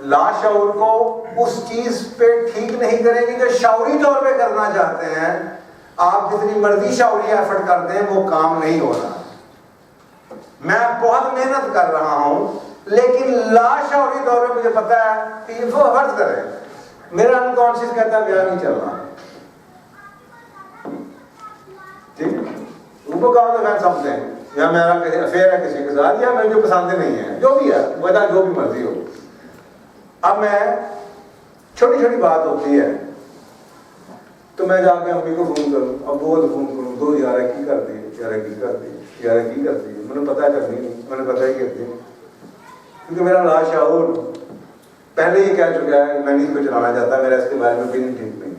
लाशऊर को उस चीज पे ठीक नहीं करेंगे जो शौरी तौर पे करना चाहते हैं। आप जितनी मर्जी शौरी एफर्ट करते हैं वो काम नहीं हो रहा। मैं बहुत मेहनत कर रहा हूं लेकिन लाशौरी तौर पे मुझे पता है कि वो फर्ज करें मेरा अनकॉन्शियस कहता है ब्याह नहीं चल रहा, ठीक, उनको कहा तो समझते हैं या मेरा अफेयर है किसी के साथ या मुझे पसंद नहीं है, जो भी है वजह जो भी मर्जी हो। अब मैं छोटी छोटी बात होती है तो मैं जाके अम्मी को फोन करूं, अब वो तो फोन करूं तो यार की कर दी, यार की कर दी, यार की कर दी, मैंने पता करनी नहीं, मैंने पता ही करती क्योंकि मेरा लाशऊर पहले ही कह चुका है मैं इसको चलाना चाहता, मेरा इसके बारे में फीलिंग ठीक नहीं है।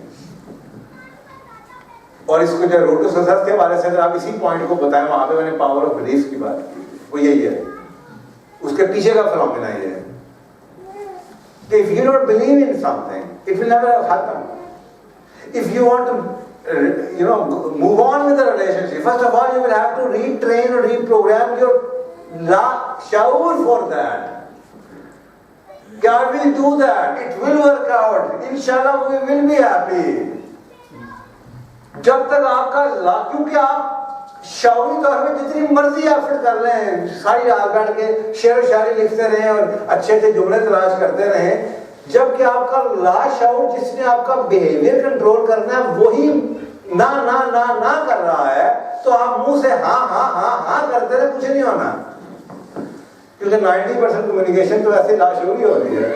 और इसको जो रोड टू सक्सेस के बारे से अगर आप इसी पॉइंट को बताएं, वहां पे मैंने पावर ऑफ बिलीफ की बात की, वो यही है, उसके पीछे का फिनोमेना ये है कि if you don't believe in something, it will never happen. If you want to, move on with the relationship, first of all, you will have to retrain or reprogram your shaur for that. God will do that. It will work out. Inshallah, we will be happy. जब तक आपका क्योंकि आप शौरी तौर पे जितनी मर्जी effort कर रहे हैं, सारी रात बैठ के शेर शायरी लिखते रहे और अच्छे अच्छे जुमले तलाश करते रहे, जबकि आपका लाशऊर जिसने आपका बिहेवियर कंट्रोल करना है वही ना ना ना ना कर रहा है, तो आप मुंह से हाँ हाँ हाँ हाँ करते रहे, कुछ नहीं होना। क्योंकि 90% कम्युनिकेशन तो ऐसे लाशऊरी हो रही है,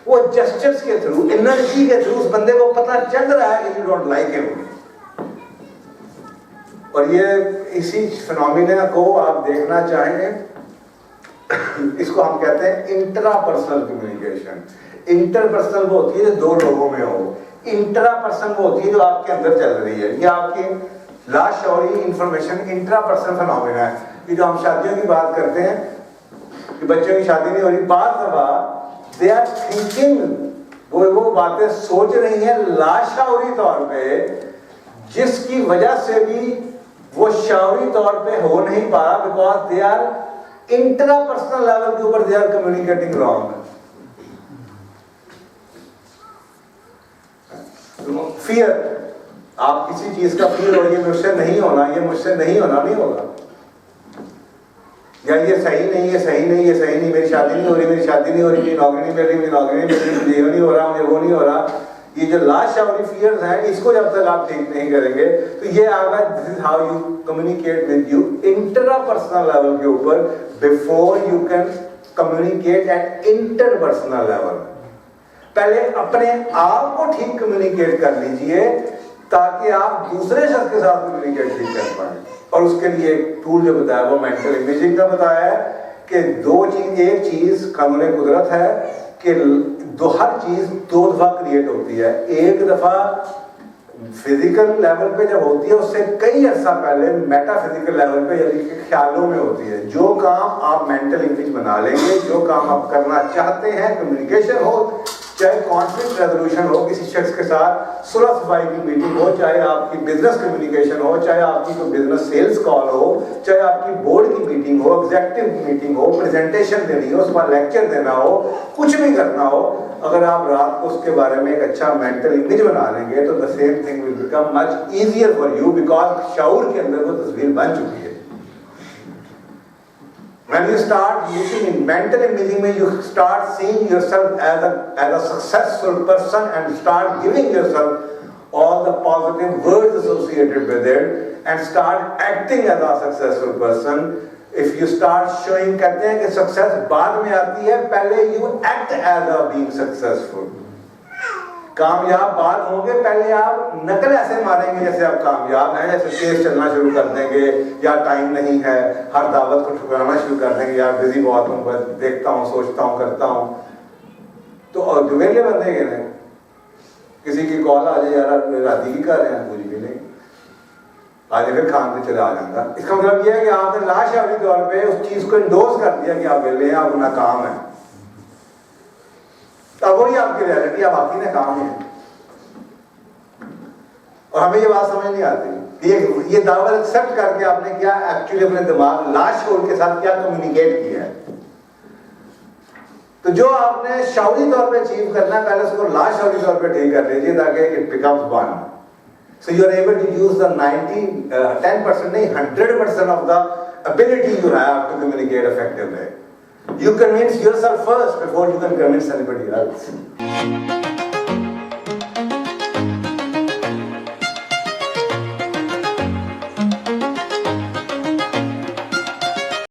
वो जेस्चर्स के थ्रू, एनर्जी के थ्रू उस बंदे को पता चल रहा है कि यू डोंट लाइक हिम। और ये इसी फिनोमिना को आप देखना चाहेंगे, इसको हम कहते हैं इंट्रापर्सनल कम्युनिकेशन। इंटरपर्सनल वो होती है जो दो लोगों में हो, इंट्रापर्सनल वो होती है जो आपके अंदर चल रही है। ये आपकी लाशऊरी इंफॉर्मेशन इंट्रापर्सनल फिनोमिना है। ये जो हम शादियों की बात करते हैं कि बच्चों की शादी नहीं हो रही, बात दफा दे आर थिंकिंग, वो बातें सोच रही हैं लाशऊरी तौर पे, जिसकी वजह से भी वो शौरी तौर पे हो नहीं पा रहा, because they are intrapersonal level के ऊपर they are communicating wrong. Fear, आप किसी चीज का फील हो, ये मुझसे नहीं होना, ये मुझसे नहीं होना, नहीं होगा, या ये सही नहीं, ये सही नहीं, ये सही नहीं, मेरी शादी नहीं हो रही, मेरी शादी नहीं हो रही, मेरी नौकरी नहीं मिल रही, मेरी नौकरी नहीं मिल रही, मुझे ये नहीं हो रहा, मुझे वो नहीं हो रहा। ये जो लाशऊरी फियर्स हैं, इसको जब तक आप ठीक नहीं करेंगे तो ये आएगा, this is how you communicate with you intrapersonal level के ऊपर, before you can communicate at interpersonal level. पहले अपने आप को ठीक कम्युनिकेट कर लीजिए ताकि आप दूसरे शख्स के साथ कम्युनिकेट ठीक कर पाए। और उसके लिए एक टूल जो बताया वो मेंटल इमेजिंग का बताया है कि दो चीज, एक चीज कानून कुदरत है कि हर चीज दो दफा क्रिएट होती है। एक दफा फिजिकल लेवल पे जब होती है, उससे कई अर्सा पहले मेटाफिजिकल लेवल पे यानी कि ख्यालों में होती है। जो काम आप मेंटल इमेज बना लेंगे, जो काम आप करना चाहते हैं, कम्युनिकेशन हो, चाहे कॉन्फ्लिक्ट रेजोल्यूशन हो, किसी शख्स के साथ सुलह सफाई की मीटिंग हो, चाहे आपकी बिजनेस कम्युनिकेशन हो, चाहे आपकी कोई बिजनेस सेल्स कॉल हो, चाहे आपकी बोर्ड की मीटिंग हो, एग्जीक्यूटिव मीटिंग हो, प्रेजेंटेशन देनी हो, उस पर लेक्चर देना हो, कुछ भी करना हो, अगर आप रात को उसके बारे में एक अच्छा मेंटल इमेज बना लेंगे तो the same thing will become much easier for you, because शऊर के अंदर वो तस्वीर बन चुकी है। When you start looking in mental imaging, you start seeing yourself as a successful person and start giving yourself all the positive words associated with it and start acting as a successful person. If you start showing, कहते हैं कि success बाद में आती है, पहले you act as a being successful. कामयाब बाद होंगे, पहले आप नकल ऐसे मारेंगे जैसे आप कामयाब हैं, जैसे केस चलना शुरू कर देंगे, या टाइम नहीं है, हर दावत को ठुकराना शुरू कर देंगे, यार बिजी बहुत हूँ, बस देखता हूँ, सोचता हूँ, करता हूँ। तो और जुमेले बंदे के नहीं, किसी की कॉल आ जाए, यार राती की कर रहे हैं, पूरी भी नहीं, आज फिर खान पे चला आ जाता। इसका मतलब यह है कि आपने लाशऊरी तौर पे उस चीज को इंडोर्स कर दिया कि आप वेले हैं, आप नाकाम हैं। अब वही आपकी रियलिटी, अब आपकी नाकाम है। और हमें ये बात समझ नहीं आती कि ये दावा एक्सेप्ट करके आपने क्या एक्चुअली अपने दिमाग लाशऊर के साथ क्या कम्युनिकेट किया है। तो जो आपने शौरी तौर पे अचीव करना है, पहले उसको लाशौरी तौर पे ठीक कर लीजिए ताकि it becomes one. So you are able to use the 10% नहीं 100% of the ability you have to communicate effectively. You convince yourself first before you can convince anybody else.